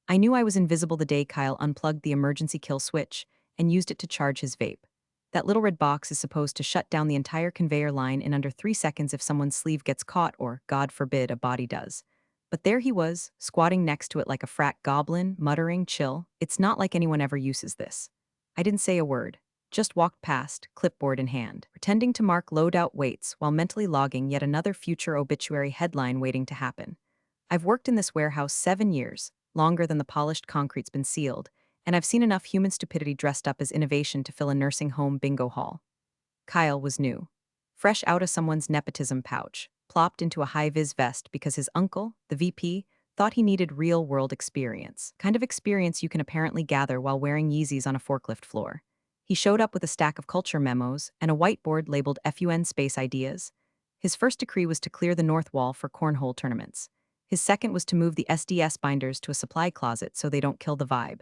I knew I was invisible the day Kyle unplugged the emergency kill switch and used it to charge his vape. That little red box is supposed to shut down the entire conveyor line in under 3 seconds if someone's sleeve gets caught or, God forbid, a body does. But there he was, squatting next to it like a frat goblin, muttering, chill, it's not like anyone ever uses this. I didn't say a word, just walked past, clipboard in hand, pretending to mark loadout weights while mentally logging yet another future obituary headline waiting to happen. I've worked in this warehouse 7 years, longer than the polished concrete's been sealed, and I've seen enough human stupidity dressed up as innovation to fill a nursing home bingo hall. Kyle was new. Fresh out of someone's nepotism pouch, plopped into a high-vis vest because his uncle, the VP, thought he needed real-world experience. Kind of experience you can apparently gather while wearing Yeezys on a forklift floor. He showed up with a stack of culture memos and a whiteboard labeled FUN Space Ideas. His first decree was to clear the north wall for cornhole tournaments. His second was to move the SDS binders to a supply closet so they don't kill the vibe.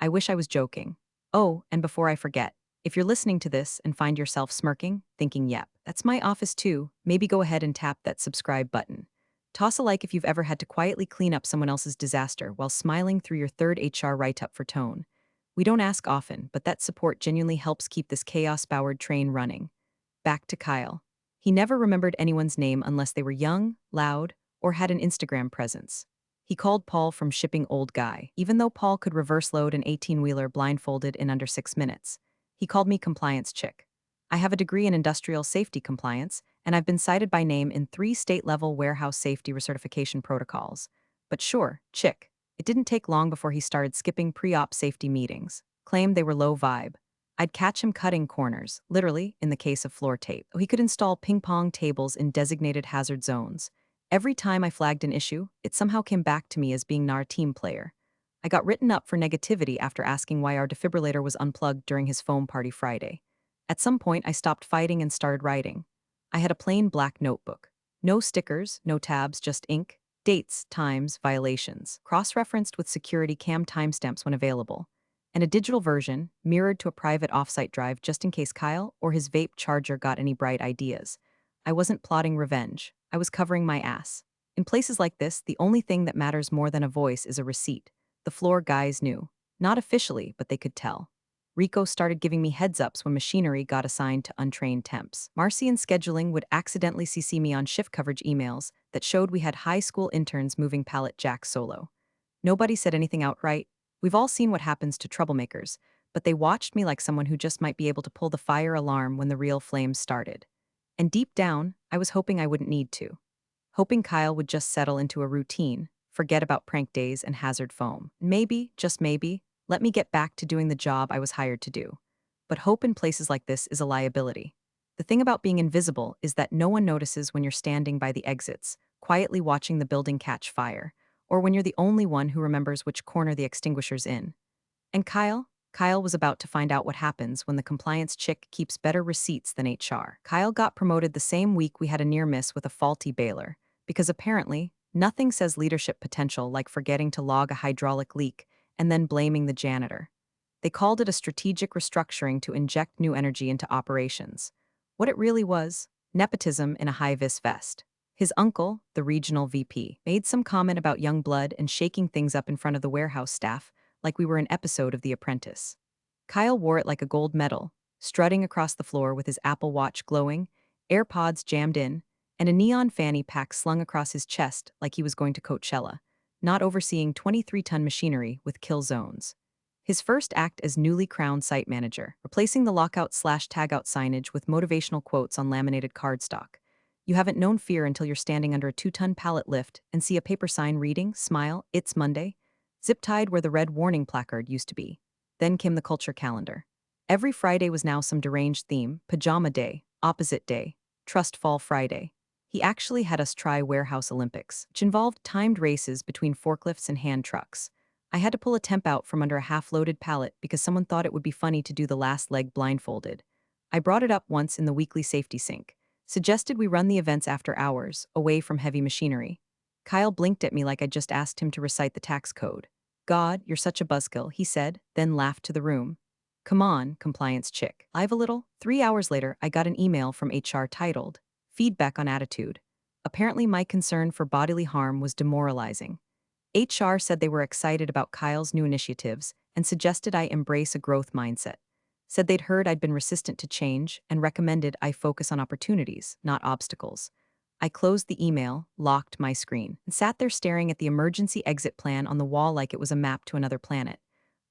I wish I was joking. Oh, and before I forget, if you're listening to this and find yourself smirking, thinking, yep, that's my office too, maybe go ahead and tap that subscribe button. Toss a like if you've ever had to quietly clean up someone else's disaster while smiling through your third HR write-up for tone. We don't ask often, but that support genuinely helps keep this chaos-powered train running. Back to Kyle. He never remembered anyone's name unless they were young, loud, or had an Instagram presence. He called Paul from shipping old guy, even though Paul could reverse load an 18-wheeler blindfolded in under 6 minutes. He called me compliance chick. I have a degree in industrial safety compliance, and I've been cited by name in 3 state-level warehouse safety recertification protocols. But sure, chick. It didn't take long before he started skipping pre-op safety meetings, claimed they were low vibe. I'd catch him cutting corners, literally, in the case of floor tape. He could install ping-pong tables in designated hazard zones. Every time I flagged an issue, it somehow came back to me as being our team player. I got written up for negativity after asking why our defibrillator was unplugged during his foam party Friday. At some point, I stopped fighting and started writing. I had a plain black notebook. No stickers, no tabs, just ink, dates, times, violations, cross-referenced with security cam timestamps when available, and a digital version, mirrored to a private offsite drive just in case Kyle or his vape charger got any bright ideas. I wasn't plotting revenge. I was covering my ass. In places like this, the only thing that matters more than a voice is a receipt. The floor guys knew. Not officially, but they could tell. Rico started giving me heads-ups when machinery got assigned to untrained temps. Marcy in scheduling would accidentally CC me on shift coverage emails that showed we had high school interns moving pallet jacks solo. Nobody said anything outright. We've all seen what happens to troublemakers, but they watched me like someone who just might be able to pull the fire alarm when the real flames started. And deep down, I was hoping I wouldn't need to. Hoping Kyle would just settle into a routine, forget about prank days and hazard foam. Maybe, just maybe, let me get back to doing the job I was hired to do. But hope in places like this is a liability. The thing about being invisible is that no one notices when you're standing by the exits, quietly watching the building catch fire, or when you're the only one who remembers which corner the extinguisher's in. And Kyle was about to find out what happens when the compliance chick keeps better receipts than HR. Kyle got promoted the same week we had a near miss with a faulty baler, because apparently, nothing says leadership potential like forgetting to log a hydraulic leak and then blaming the janitor. They called it a strategic restructuring to inject new energy into operations. What it really was, nepotism in a high-vis vest. His uncle, the regional VP, made some comment about young blood and shaking things up in front of the warehouse staff, like we were an episode of The Apprentice. Kyle wore it like a gold medal, strutting across the floor with his Apple Watch glowing, AirPods jammed in, and a neon fanny pack slung across his chest like he was going to Coachella, not overseeing 23-ton machinery with kill zones. His first act as newly crowned site manager, replacing the lockout/tagout signage with motivational quotes on laminated cardstock. You haven't known fear until you're standing under a 2-ton pallet lift and see a paper sign reading, "Smile, it's Monday," zip-tied where the red warning placard used to be. Then came the culture calendar. Every Friday was now some deranged theme: pajama day, opposite day, trust fall Friday. He actually had us try Warehouse Olympics, which involved timed races between forklifts and hand trucks. I had to pull a temp out from under a half-loaded pallet because someone thought it would be funny to do the last leg blindfolded. I brought it up once in the weekly safety sync, suggested we run the events after hours, away from heavy machinery. Kyle blinked at me like I'd just asked him to recite the tax code. "God, you're such a buzzkill," he said, then laughed to the room. "Come on, compliance chick. Live a little?" 3 hours later, I got an email from HR titled, "Feedback on Attitude." Apparently my concern for bodily harm was demoralizing. HR said they were excited about Kyle's new initiatives and suggested I embrace a growth mindset. Said they'd heard I'd been resistant to change and recommended I focus on opportunities, not obstacles. I closed the email, locked my screen, and sat there staring at the emergency exit plan on the wall like it was a map to another planet.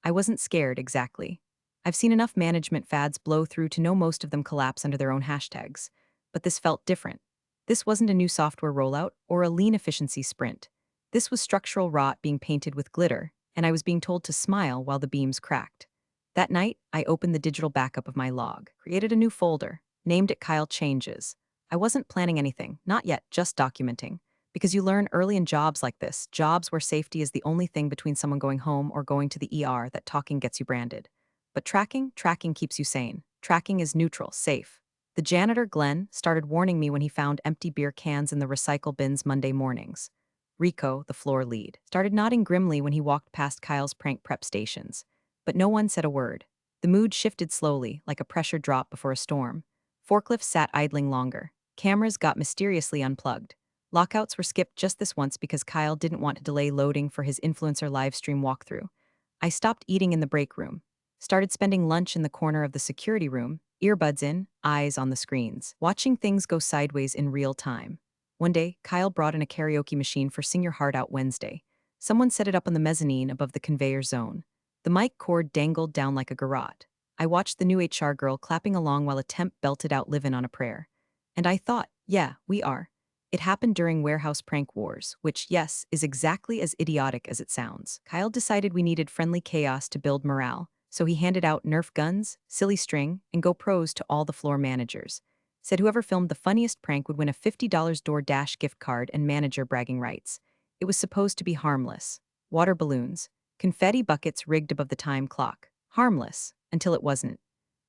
I wasn't scared, exactly. I've seen enough management fads blow through to know most of them collapse under their own hashtags. But this felt different. This wasn't a new software rollout or a lean efficiency sprint. This was structural rot being painted with glitter, and I was being told to smile while the beams cracked. That night, I opened the digital backup of my log, created a new folder, named it Kyle Changes. I wasn't planning anything, not yet, just documenting. Because you learn early in jobs like this, jobs where safety is the only thing between someone going home or going to the ER, that talking gets you branded. But tracking keeps you sane. Tracking is neutral, safe. The janitor, Glenn, started warning me when he found empty beer cans in the recycle bins Monday mornings. Rico, the floor lead, started nodding grimly when he walked past Kyle's prank prep stations. But no one said a word. The mood shifted slowly, like a pressure drop before a storm. Forklifts sat idling longer. Cameras got mysteriously unplugged. Lockouts were skipped just this once because Kyle didn't want to delay loading for his influencer livestream walkthrough. I stopped eating in the break room. Started spending lunch in the corner of the security room, earbuds in, eyes on the screens, watching things go sideways in real time. One day, Kyle brought in a karaoke machine for Sing Your Heart Out Wednesday. Someone set it up on the mezzanine above the conveyor zone. The mic cord dangled down like a garrote. I watched the new HR girl clapping along while a temp belted out Livin' on a Prayer. And I thought, yeah, we are. It happened during warehouse prank wars, which, yes, is exactly as idiotic as it sounds. Kyle decided we needed friendly chaos to build morale, so he handed out Nerf guns, silly string, and GoPros to all the floor managers. Said whoever filmed the funniest prank would win a $50 DoorDash gift card and manager bragging rights. It was supposed to be harmless. Water balloons, confetti buckets rigged above the time clock. Harmless, until it wasn't.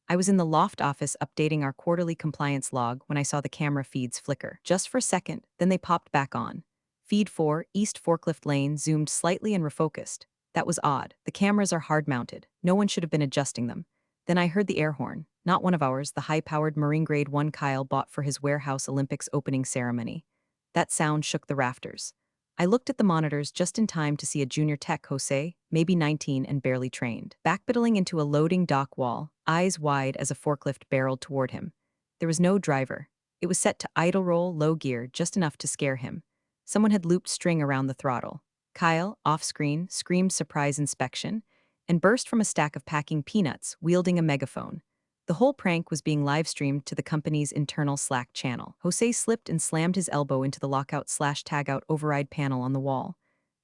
I was in the loft office updating our quarterly compliance log when I saw the camera feeds flicker. Just for a second, then they popped back on. Feed 4, East Forklift Lane, zoomed slightly and refocused. That was odd. The cameras are hard-mounted. No one should have been adjusting them. Then I heard the air horn. Not one of ours, the high-powered Marine Grade 1 Kyle bought for his warehouse Olympics opening ceremony. That sound shook the rafters. I looked at the monitors just in time to see a junior tech, Jose, maybe 19 and barely trained, backpedaling into a loading dock wall, eyes wide as a forklift barreled toward him. There was no driver. It was set to idle roll, low gear, just enough to scare him. Someone had looped string around the throttle. Kyle, off-screen, screamed surprise inspection and burst from a stack of packing peanuts, wielding a megaphone. The whole prank was being live-streamed to the company's internal Slack channel. Jose slipped and slammed his elbow into the lockout/tagout override panel on the wall.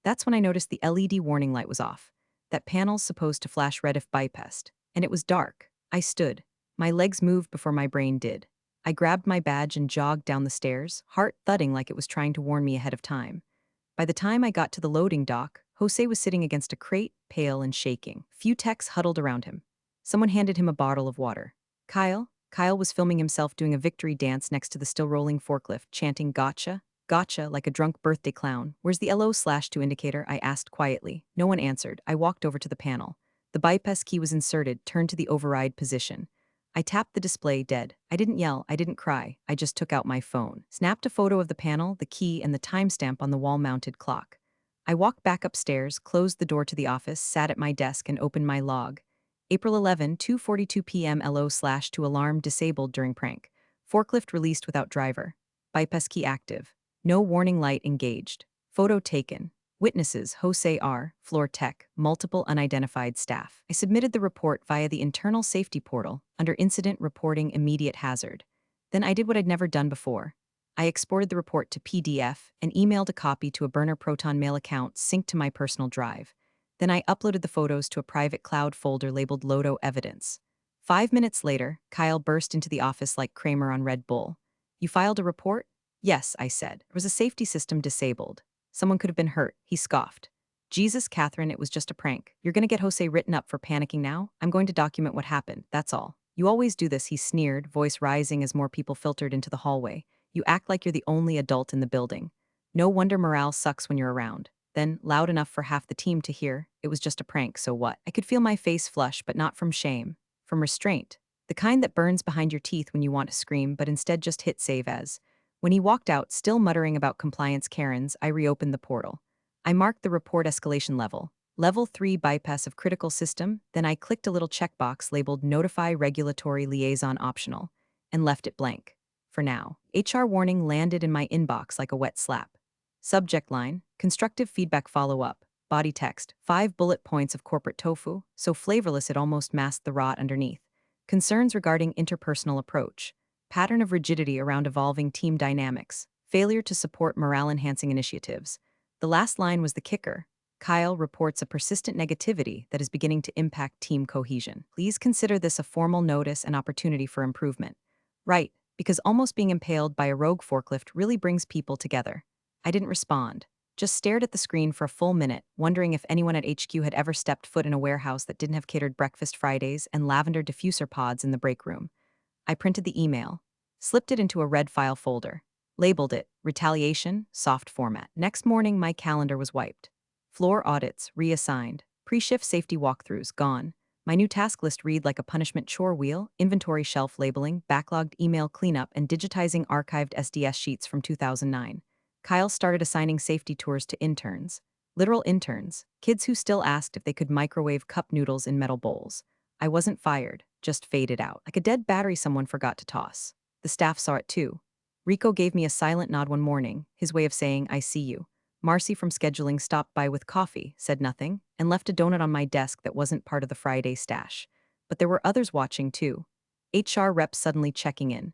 That's when I noticed the LED warning light was off. That panel's supposed to flash red if bypassed. And it was dark. I stood. My legs moved before my brain did. I grabbed my badge and jogged down the stairs, heart thudding like it was trying to warn me ahead of time. By the time I got to the loading dock, Jose was sitting against a crate, pale and shaking. Few techs huddled around him. Someone handed him a bottle of water. Kyle was filming himself doing a victory dance next to the still rolling forklift, chanting gotcha, gotcha like a drunk birthday clown. Where's the LO/2 indicator? I asked quietly. No one answered. I walked over to the panel. The bypass key was inserted, turned to the override position. I tapped the display dead. I didn't yell, I didn't cry. I just took out my phone, snapped a photo of the panel, the key, and the timestamp on the wall-mounted clock. I walked back upstairs, closed the door to the office, sat at my desk, and opened my log. April 11, 2:42 p.m. LO/2 alarm disabled during prank. Forklift released without driver. Bypass key active. No warning light engaged. Photo taken. Witnesses, Jose R., floor tech, multiple unidentified staff. I submitted the report via the internal safety portal under Incident Reporting Immediate Hazard. Then I did what I'd never done before. I exported the report to PDF and emailed a copy to a burner Proton Mail account synced to my personal drive. Then I uploaded the photos to a private cloud folder labeled Lodo Evidence. 5 minutes later, Kyle burst into the office like Kramer on Red Bull. You filed a report? Yes, I said. There was a safety system disabled. Someone could have been hurt, he scoffed. Jesus, Catherine, it was just a prank. You're gonna get Jose written up for panicking now? I'm going to document what happened, that's all. You always do this, he sneered, voice rising as more people filtered into the hallway. You act like you're the only adult in the building. No wonder morale sucks when you're around. Then, loud enough for half the team to hear, it was just a prank, so what? I could feel my face flush, but not from shame. From restraint. The kind that burns behind your teeth when you want to scream, but instead just hit save as. When he walked out, still muttering about compliance Karens, I reopened the portal. I marked the report escalation level. Level 3 bypass of critical system, then I clicked a little checkbox labeled Notify Regulatory Liaison Optional and left it blank. For now, HR warning landed in my inbox like a wet slap. Subject line, constructive feedback follow-up. Body text, 5 bullet points of corporate tofu, so flavorless it almost masked the rot underneath. Concerns regarding interpersonal approach. Pattern of rigidity around evolving team dynamics. Failure to support morale-enhancing initiatives. The last line was the kicker. Kyle reports a persistent negativity that is beginning to impact team cohesion. Please consider this a formal notice and opportunity for improvement. Right, because almost being impaled by a rogue forklift really brings people together. I didn't respond, just stared at the screen for a full minute, wondering if anyone at HQ had ever stepped foot in a warehouse that didn't have catered breakfast Fridays and lavender diffuser pods in the break room. I printed the email, slipped it into a red file folder, labeled it Retaliation, soft format. Next morning, my calendar was wiped. Floor audits, reassigned. Pre-shift safety walkthroughs, gone. My new task list read like a punishment chore wheel, inventory shelf labeling, backlogged email cleanup, and digitizing archived SDS sheets from 2009. Kyle started assigning safety tours to interns. Literal interns, kids who still asked if they could microwave cup noodles in metal bowls. I wasn't fired, just faded out, like a dead battery someone forgot to toss. The staff saw it too. Rico gave me a silent nod one morning, his way of saying, I see you. Marcy from scheduling stopped by with coffee, said nothing, and left a donut on my desk that wasn't part of the Friday stash. But there were others watching too. HR reps suddenly checking in.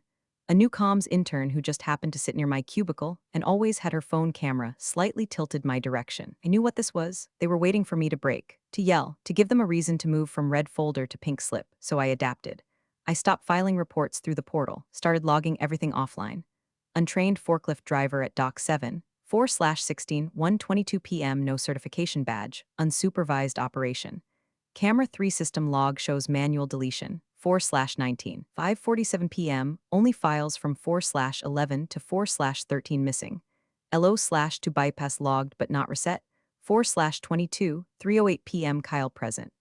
A new comms intern who just happened to sit near my cubicle and always had her phone camera slightly tilted my direction. I knew what this was. They were waiting for me to break, to yell, to give them a reason to move from red folder to pink slip, so I adapted. I stopped filing reports through the portal, started logging everything offline. Untrained forklift driver at Dock 7, 4/16, 1:22 p.m. no certification badge, unsupervised operation. Camera 3 system log shows manual deletion, 4/19, 5:47 p.m., only files from 4/11 to 4/13 missing. LO/to bypass logged but not reset, 4/22, 3:08 p.m. Kyle present.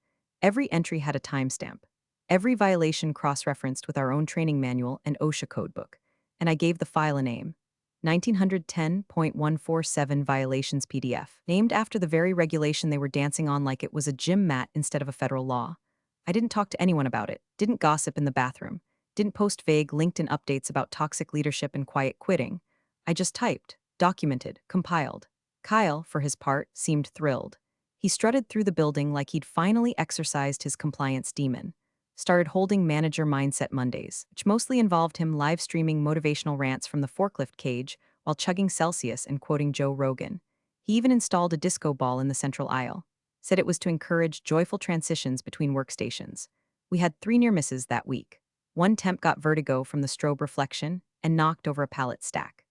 Every entry had a timestamp. Every violation cross-referenced with our own training manual and OSHA codebook. And I gave the file a name. 1910.147 Violations PDF, named after the very regulation they were dancing on like it was a gym mat instead of a federal law. I didn't talk to anyone about it, didn't gossip in the bathroom, didn't post vague LinkedIn updates about toxic leadership and quiet quitting. I just typed, documented, compiled. Kyle, for his part, seemed thrilled. He strutted through the building like he'd finally exercised his compliance demon. Started holding manager mindset Mondays, which mostly involved him live streaming motivational rants from the forklift cage while chugging Celsius and quoting Joe Rogan. He even installed a disco ball in the central aisle. Said it was to encourage joyful transitions between workstations. We had 3 near misses that week. One temp got vertigo from the strobe reflection and knocked over a pallet stack.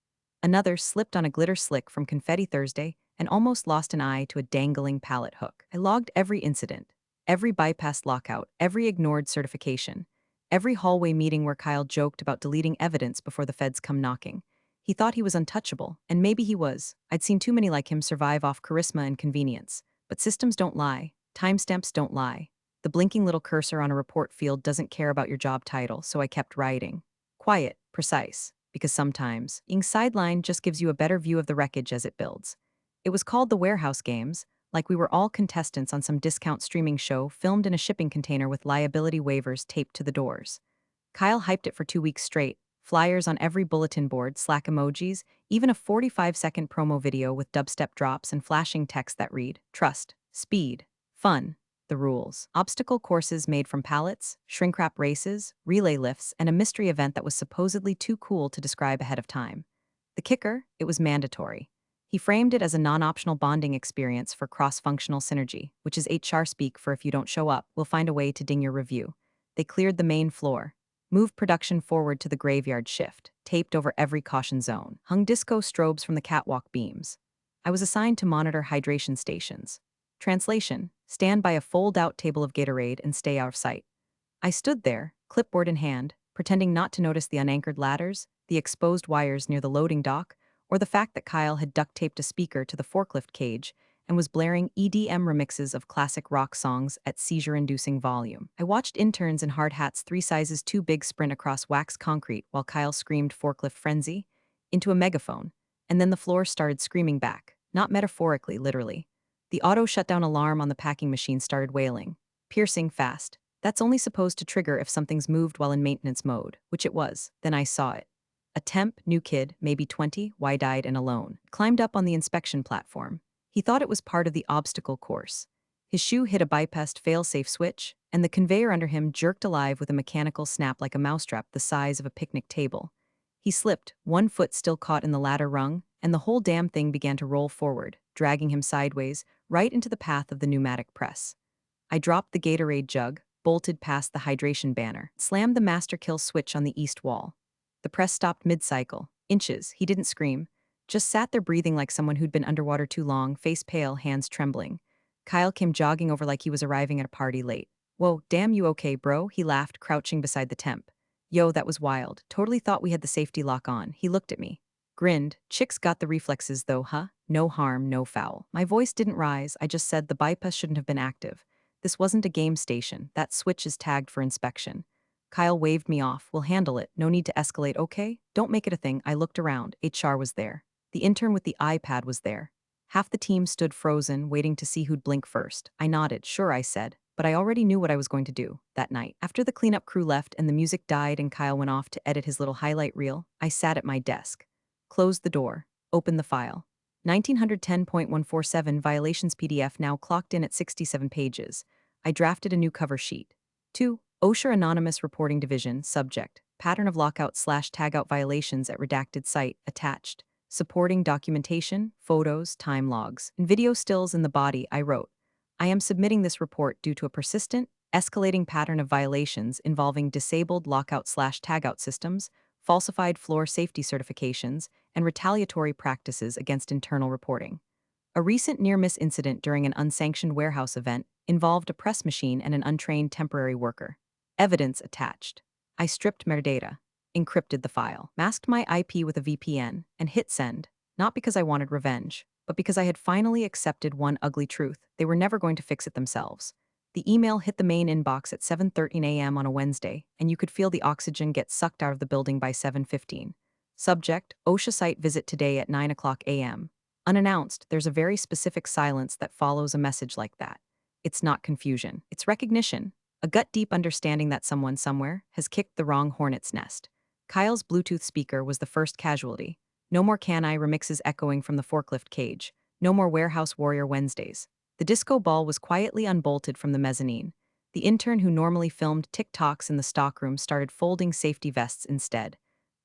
Another slipped on a glitter slick from Confetti Thursday and almost lost an eye to a dangling pallet hook. I logged every incident. Every bypassed lockout, every ignored certification, every hallway meeting where Kyle joked about deleting evidence before the feds come knocking. He thought he was untouchable, and maybe he was. I'd seen too many like him survive off charisma and convenience. But systems don't lie. Timestamps don't lie. The blinking little cursor on a report field doesn't care about your job title, so I kept writing. Quiet, precise, because sometimes being sidelined just gives you a better view of the wreckage as it builds. It was called the Warehouse Games, like we were all contestants on some discount streaming show filmed in a shipping container with liability waivers taped to the doors. Kyle hyped it for 2 weeks straight, flyers on every bulletin board, Slack emojis, even a 45-second promo video with dubstep drops and flashing text that read, trust, speed, fun, the rules. Obstacle courses made from pallets, shrink wrap races, relay lifts, and a mystery event that was supposedly too cool to describe ahead of time. The kicker, it was mandatory. He framed it as a non-optional bonding experience for cross-functional synergy, which is HR speak for if you don't show up, we'll find a way to ding your review. They cleared the main floor, moved production forward to the graveyard shift, taped over every caution zone, hung disco strobes from the catwalk beams. I was assigned to monitor hydration stations. Translation, stand by a fold-out table of Gatorade and stay out of sight. I stood there, clipboard in hand, pretending not to notice the unanchored ladders, the exposed wires near the loading dock, or the fact that Kyle had duct-taped a speaker to the forklift cage and was blaring EDM remixes of classic rock songs at seizure-inducing volume. I watched interns in hard hats 3 sizes too big sprint across waxed concrete while Kyle screamed forklift frenzy into a megaphone, and then the floor started screaming back. Not metaphorically, literally. The auto shutdown alarm on the packing machine started wailing. Piercing fast. That's only supposed to trigger if something's moved while in maintenance mode, which it was. Then I saw it. A temp, new kid, maybe 20, wide-eyed and alone, climbed up on the inspection platform. He thought it was part of the obstacle course. His shoe hit a bypassed fail-safe switch, and the conveyor under him jerked alive with a mechanical snap like a mousetrap the size of a picnic table. He slipped, one foot still caught in the ladder rung, and the whole damn thing began to roll forward, dragging him sideways, right into the path of the pneumatic press. I dropped the Gatorade jug, bolted past the hydration banner, slammed the master kill switch on the east wall. The press stopped mid-cycle. Inches, he didn't scream. Just sat there breathing like someone who'd been underwater too long, face pale, hands trembling. Kyle came jogging over like he was arriving at a party late. "Whoa, damn you okay, bro?" He laughed, crouching beside the temp. "Yo, that was wild. Totally thought we had the safety lock on." He looked at me. Grinned. "Chicks got the reflexes though, huh? No harm, no foul." My voice didn't rise, I just said the bypass shouldn't have been active. This wasn't a game station. That switch is tagged for inspection. Kyle waved me off. "We'll handle it. No need to escalate, okay? Don't make it a thing." I looked around. HR was there. The intern with the iPad was there. Half the team stood frozen, waiting to see who'd blink first. I nodded. "Sure," I said, but I already knew what I was going to do. That night, after the cleanup crew left and the music died and Kyle went off to edit his little highlight reel, I sat at my desk. Closed the door. Opened the file. 1910.147 violations PDF now clocked in at 67 pages. I drafted a new cover sheet. 2. OSHA Anonymous Reporting Division, subject, pattern of lockout/tagout violations at redacted site, attached. Supporting documentation, photos, time logs, and video stills in the body. I wrote, "I am submitting this report due to a persistent, escalating pattern of violations involving disabled lockout/tagout systems, falsified floor safety certifications, and retaliatory practices against internal reporting. A recent near-miss incident during an unsanctioned warehouse event involved a press machine and an untrained temporary worker. Evidence attached." I stripped metadata, encrypted the file, masked my IP with a VPN, and hit send, not because I wanted revenge, but because I had finally accepted one ugly truth: they were never going to fix it themselves. The email hit the main inbox at 7:13 a.m. on a Wednesday, and you could feel the oxygen get sucked out of the building by 7:15. Subject, OSHA site visit today at 9 o'clock a.m. Unannounced, there's a very specific silence that follows a message like that. It's not confusion, it's recognition. A gut-deep understanding that someone somewhere has kicked the wrong hornet's nest. Kyle's Bluetooth speaker was the first casualty. No more Can I remixes echoing from the forklift cage. No more Warehouse Warrior Wednesdays. The disco ball was quietly unbolted from the mezzanine. The intern who normally filmed TikToks in the stockroom started folding safety vests instead.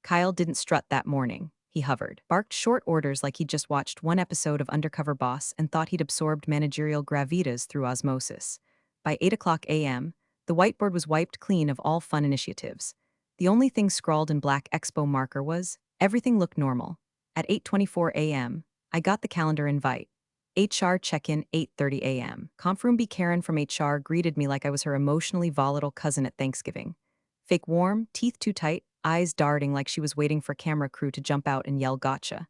Kyle didn't strut that morning. He hovered, barked short orders like he'd just watched one episode of Undercover Boss and thought he'd absorbed managerial gravitas through osmosis. By 8 o'clock a.m., the whiteboard was wiped clean of all fun initiatives. The only thing scrawled in black expo marker was, everything looked normal. At 8:24 a.m., I got the calendar invite. HR check-in 8:30 a.m. Confroom B. Karen from HR greeted me like I was her emotionally volatile cousin at Thanksgiving. Fake warm, teeth too tight, eyes darting like she was waiting for camera crew to jump out and yell gotcha.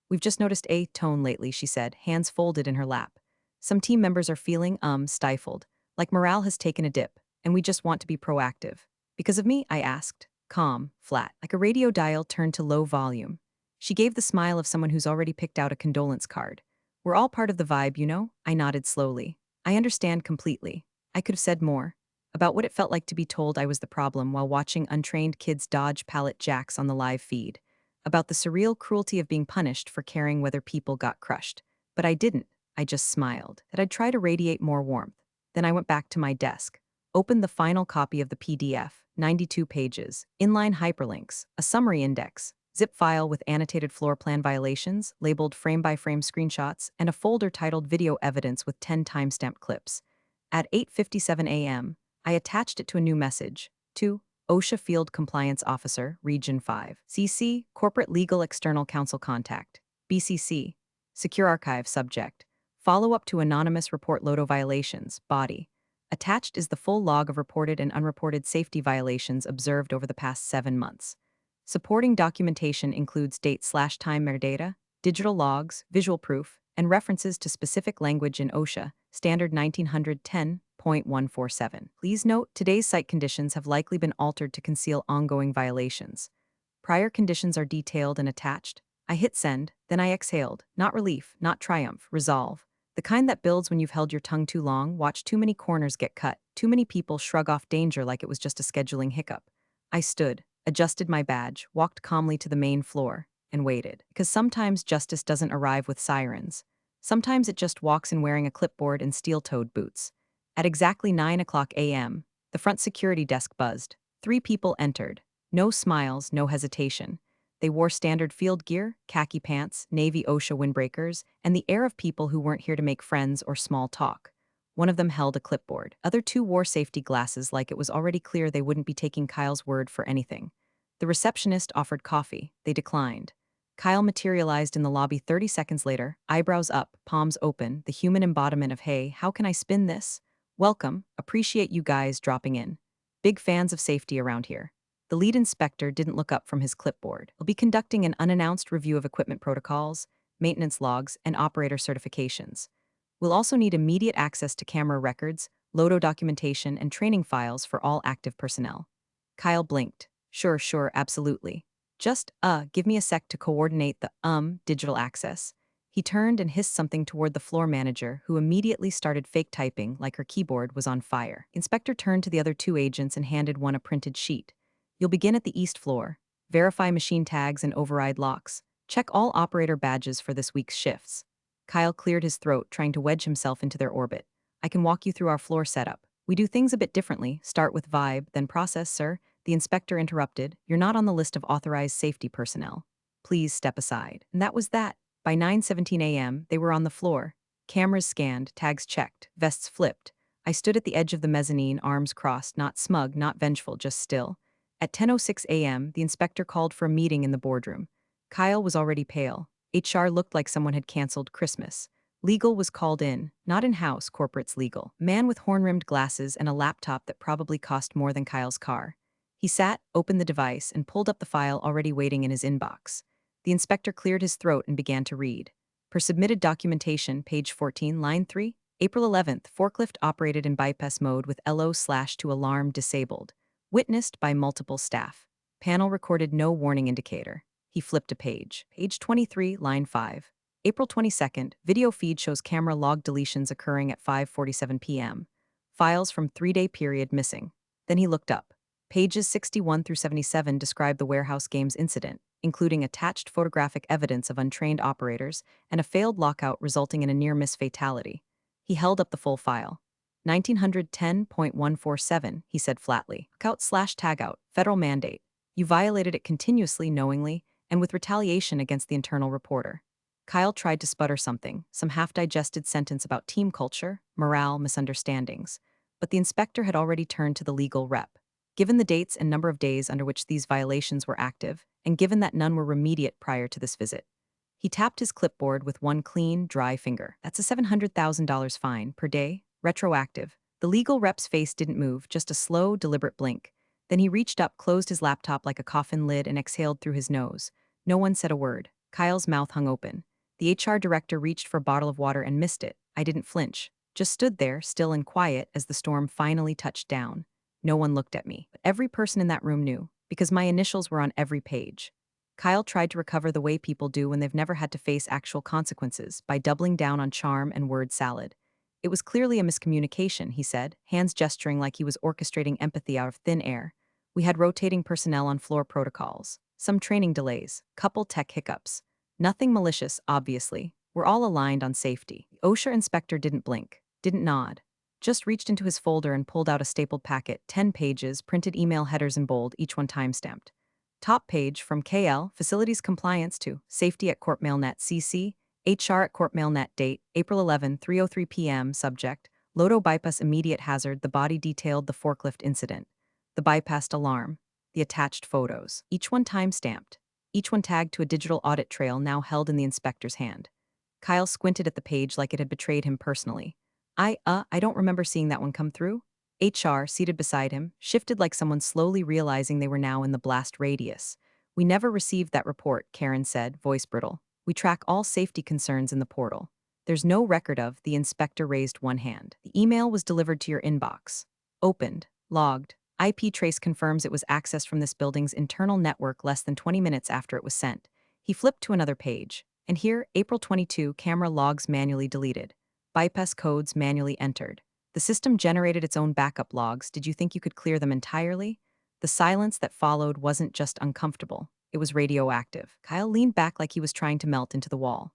"We've just noticed a tone lately," she said, hands folded in her lap. "Some team members are feeling, stifled, like morale has taken a dip, and we just want to be proactive." "Because of me?" I asked. Calm, flat, like a radio dial turned to low volume. She gave the smile of someone who's already picked out a condolence card. "We're all part of the vibe, you know?" I nodded slowly. "I understand completely." I could have said more. About what it felt like to be told I was the problem while watching untrained kids dodge pallet jacks on the live feed. About the surreal cruelty of being punished for caring whether people got crushed. But I didn't. I just smiled. That I'd try to radiate more warmth. Then I went back to my desk. Opened the final copy of the PDF, 92 pages, inline hyperlinks, a summary index, zip file with annotated floor plan violations, labeled frame-by-frame screenshots, and a folder titled Video Evidence with 10 timestamped clips. At 8:57 a.m., I attached it to a new message. To OSHA Field Compliance Officer, Region 5. CC, Corporate Legal External Counsel Contact. BCC. Secure Archive Subject. Follow-up to Anonymous Report Lodo Violations, Body. Attached is the full log of reported and unreported safety violations observed over the past 7 months. Supporting documentation includes date/time metadata, digital logs, visual proof, and references to specific language in OSHA, Standard 1910.147. Please note, today's site conditions have likely been altered to conceal ongoing violations. Prior conditions are detailed and attached. I hit send, then I exhaled. Not relief, not triumph, resolve. The kind that builds when you've held your tongue too long, watched too many corners get cut, too many people shrug off danger like it was just a scheduling hiccup. I stood, adjusted my badge, walked calmly to the main floor, and waited. Because sometimes justice doesn't arrive with sirens. Sometimes it just walks in wearing a clipboard and steel-toed boots. At exactly 9 a.m., the front security desk buzzed. 3 people entered. No smiles, no hesitation. They wore standard field gear, khaki pants, Navy OSHA windbreakers, and the air of people who weren't here to make friends or small talk. One of them held a clipboard. Other 2 wore safety glasses like it was already clear they wouldn't be taking Kyle's word for anything. The receptionist offered coffee. They declined. Kyle materialized in the lobby 30 seconds later, eyebrows up, palms open, the human embodiment of, hey, how can I spin this? Welcome, appreciate you guys dropping in. Big fans of safety around here. The lead inspector didn't look up from his clipboard. He'll be conducting an unannounced review of equipment protocols, maintenance logs, and operator certifications. We'll also need immediate access to camera records, LODO documentation, and training files for all active personnel. Kyle blinked. Sure, absolutely. Just, give me a sec to coordinate the, digital access. He turned and hissed something toward the floor manager, who immediately started fake typing like her keyboard was on fire. Inspector turned to the other 2 agents and handed one a printed sheet. You'll begin at the east floor. Verify machine tags and override locks. Check all operator badges for this week's shifts. Kyle cleared his throat, trying to wedge himself into their orbit. I can walk you through our floor setup. We do things a bit differently. Start with vibe, then process, sir. The inspector interrupted. You're not on the list of authorized safety personnel. Please step aside. And that was that. By 9:17 a.m., they were on the floor. Cameras scanned, tags checked, vests flipped. I stood at the edge of the mezzanine, arms crossed, not smug, not vengeful, just still. At 10:06 a.m., the inspector called for a meeting in the boardroom. Kyle was already pale. HR looked like someone had canceled Christmas. Legal was called in, not in-house, corporate's legal. Man with horn-rimmed glasses and a laptop that probably cost more than Kyle's car. He sat, opened the device, and pulled up the file already waiting in his inbox. The inspector cleared his throat and began to read. Per submitted documentation, page 14, line 3, April 11th, forklift operated in bypass mode with LO/to alarm disabled. Witnessed by multiple staff. Panel recorded no warning indicator. He flipped a page. Page 23, line 5. April 22nd, video feed shows camera log deletions occurring at 5:47 p.m. Files from 3-day period missing. Then he looked up. Pages 61 through 77 describe the warehouse games incident, including attached photographic evidence of untrained operators and a failed lockout resulting in a near-miss fatality. He held up the full file. 1910.147, he said flatly. Lockout/tagout, federal mandate. You violated it continuously, knowingly, and with retaliation against the internal reporter. Kyle tried to sputter something, some half-digested sentence about team culture, morale, misunderstandings. But the inspector had already turned to the legal rep. Given the dates and number of days under which these violations were active, and given that none were remediate prior to this visit, he tapped his clipboard with one clean, dry finger. That's a $700,000 fine per day, retroactive. The legal rep's face didn't move, just a slow, deliberate blink. Then he reached up, closed his laptop like a coffin lid, and exhaled through his nose. No one said a word. Kyle's mouth hung open. The HR director reached for a bottle of water and missed it. I didn't flinch. Just stood there, still and quiet, as the storm finally touched down. No one looked at me. But every person in that room knew, because my initials were on every page. Kyle tried to recover the way people do when they've never had to face actual consequences, by doubling down on charm and word salad. It was clearly a miscommunication, he said, hands gesturing like he was orchestrating empathy out of thin air. We had rotating personnel on floor protocols, some training delays, couple tech hiccups. Nothing malicious, obviously. We're all aligned on safety. The OSHA inspector didn't blink, didn't nod. Just reached into his folder and pulled out a stapled packet, 10 pages, printed email headers in bold, each one timestamped. Top page from KL, Facilities Compliance to Safety at CorpMailNet CC, HR at CorpMailNet date, April 11, 3:03 p.m. Subject, Lodo bypass immediate hazard. The body detailed the forklift incident. The bypassed alarm. The attached photos. Each one time-stamped. Each one tagged to a digital audit trail now held in the inspector's hand. Kyle squinted at the page like it had betrayed him personally. I don't remember seeing that one come through. HR, seated beside him, shifted like someone slowly realizing they were now in the blast radius. We never received that report, Karen said, voice brittle. We track all safety concerns in the portal. There's no record of, the inspector raised one hand. The email was delivered to your inbox. Opened. Logged. IP trace confirms it was accessed from this building's internal network less than 20 minutes after it was sent. He flipped to another page, and here, April 22, camera logs manually deleted. Bypass codes manually entered. The system generated its own backup logs. Did you think you could clear them entirely? The silence that followed wasn't just uncomfortable, it was radioactive. Kyle leaned back like he was trying to melt into the wall.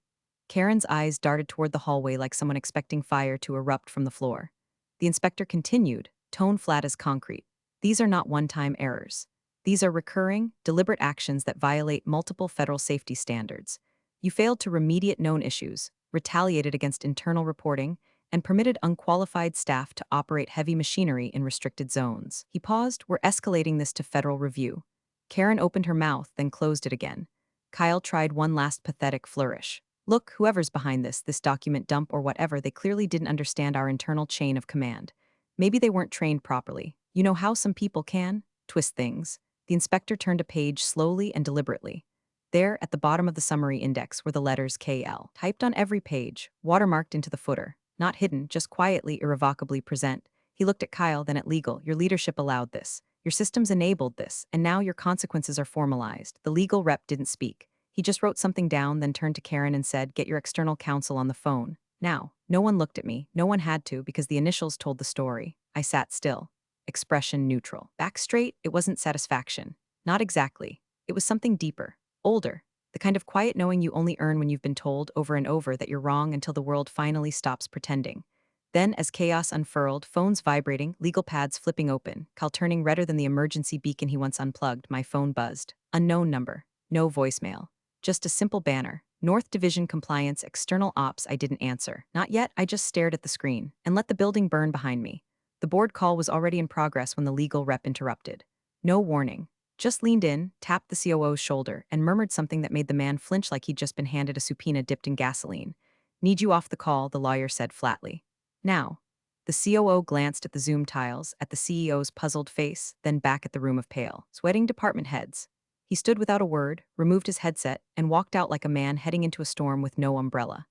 Karen's eyes darted toward the hallway like someone expecting fire to erupt from the floor. The inspector continued, tone flat as concrete. These are not one-time errors. These are recurring, deliberate actions that violate multiple federal safety standards. You failed to remediate known issues, retaliated against internal reporting, and permitted unqualified staff to operate heavy machinery in restricted zones. He paused. We're escalating this to federal review. Karen opened her mouth, then closed it again. Kyle tried one last pathetic flourish. Look, whoever's behind this document dump or whatever, they clearly didn't understand our internal chain of command. Maybe they weren't trained properly. You know how some people can twist things. The inspector turned a page slowly and deliberately. There, at the bottom of the summary index, were the letters KL, typed on every page, watermarked into the footer. Not hidden, just quietly, irrevocably present. He looked at Kyle, then at legal. Your leadership allowed this. Your systems enabled this, and now your consequences are formalized. The legal rep didn't speak. He just wrote something down, then turned to Karen and said, get your external counsel on the phone. Now, no one looked at me. No one had to, because the initials told the story. I sat still. Expression neutral. Back straight, it wasn't satisfaction. Not exactly. It was something deeper. Older. The kind of quiet knowing you only earn when you've been told over and over that you're wrong until the world finally stops pretending. Then, as chaos unfurled, phones vibrating, legal pads flipping open, Kyle turning redder than the emergency beacon he once unplugged, my phone buzzed. Unknown number. No voicemail. Just a simple banner. North Division Compliance, External Ops. I didn't answer. Not yet, I just stared at the screen and let the building burn behind me. The board call was already in progress when the legal rep interrupted. No warning. Just leaned in, tapped the COO's shoulder, and murmured something that made the man flinch like he'd just been handed a subpoena dipped in gasoline. Need you off the call, the lawyer said flatly. Now. The COO glanced at the Zoom tiles, at the CEO's puzzled face, then back at the room of pale, sweating department heads. He stood without a word, removed his headset, and walked out like a man heading into a storm with no umbrella.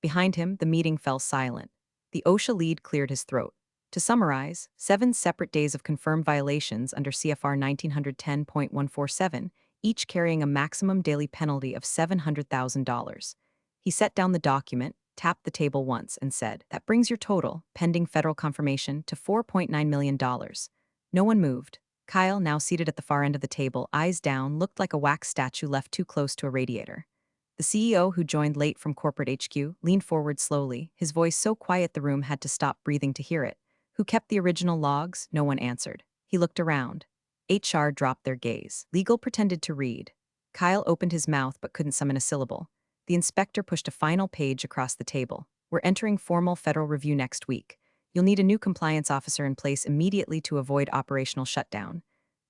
Behind him, the meeting fell silent. The OSHA lead cleared his throat. To summarize, 7 separate days of confirmed violations under CFR 1910.147, each carrying a maximum daily penalty of $700,000. He set down the document, tapped the table once, and said, that brings your total, pending federal confirmation, to $4.9 million. No one moved. Kyle, now seated at the far end of the table, eyes down, looked like a wax statue left too close to a radiator. The CEO, who joined late from corporate HQ, leaned forward slowly, his voice so quiet the room had to stop breathing to hear it. Who kept the original logs? No one answered. He looked around. HR dropped their gaze. Legal pretended to read. Kyle opened his mouth but couldn't summon a syllable. The inspector pushed a final page across the table. We're entering formal federal review next week. You'll need a new compliance officer in place immediately to avoid operational shutdown.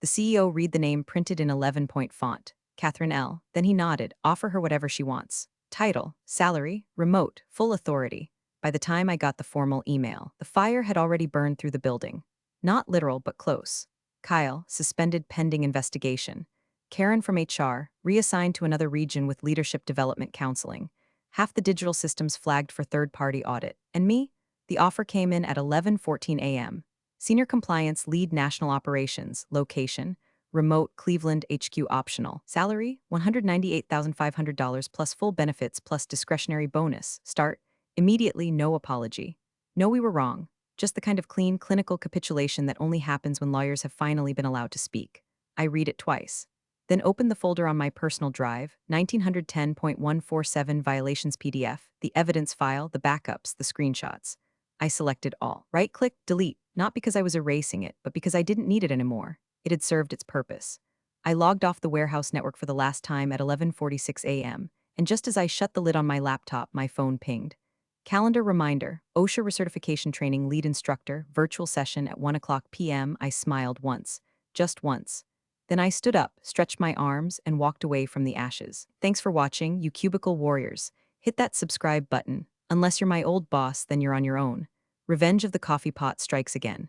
The CEO read the name printed in 11-point font. Catherine L. Then he nodded. Offer her whatever she wants. Title, salary, remote, full authority. By the time I got the formal email, the fire had already burned through the building. Not literal, but close. Kyle, suspended pending investigation. Karen from HR, reassigned to another region with leadership development counseling. Half the digital systems flagged for third-party audit. And me? The offer came in at 11:14 a.m. Senior Compliance Lead National Operations, location, remote Cleveland HQ optional. Salary, $198,500 plus full benefits plus discretionary bonus. Start, immediately, no apology. No, we were wrong. Just the kind of clean, clinical capitulation that only happens when lawyers have finally been allowed to speak. I read it twice. Then opened the folder on my personal drive, 1910.147 violations PDF, the evidence file, the backups, the screenshots. I selected all. Right-click, delete, not because I was erasing it, but because I didn't need it anymore. It had served its purpose. I logged off the warehouse network for the last time at 11:46 a.m., and just as I shut the lid on my laptop, my phone pinged. Calendar reminder, OSHA recertification training lead instructor, virtual session at 1:00 p.m. I smiled once. Just once. Then I stood up, stretched my arms, and walked away from the ashes. Thanks for watching, you cubicle warriors. Hit that subscribe button. Unless you're my old boss, then you're on your own. Revenge of the coffee pot strikes again.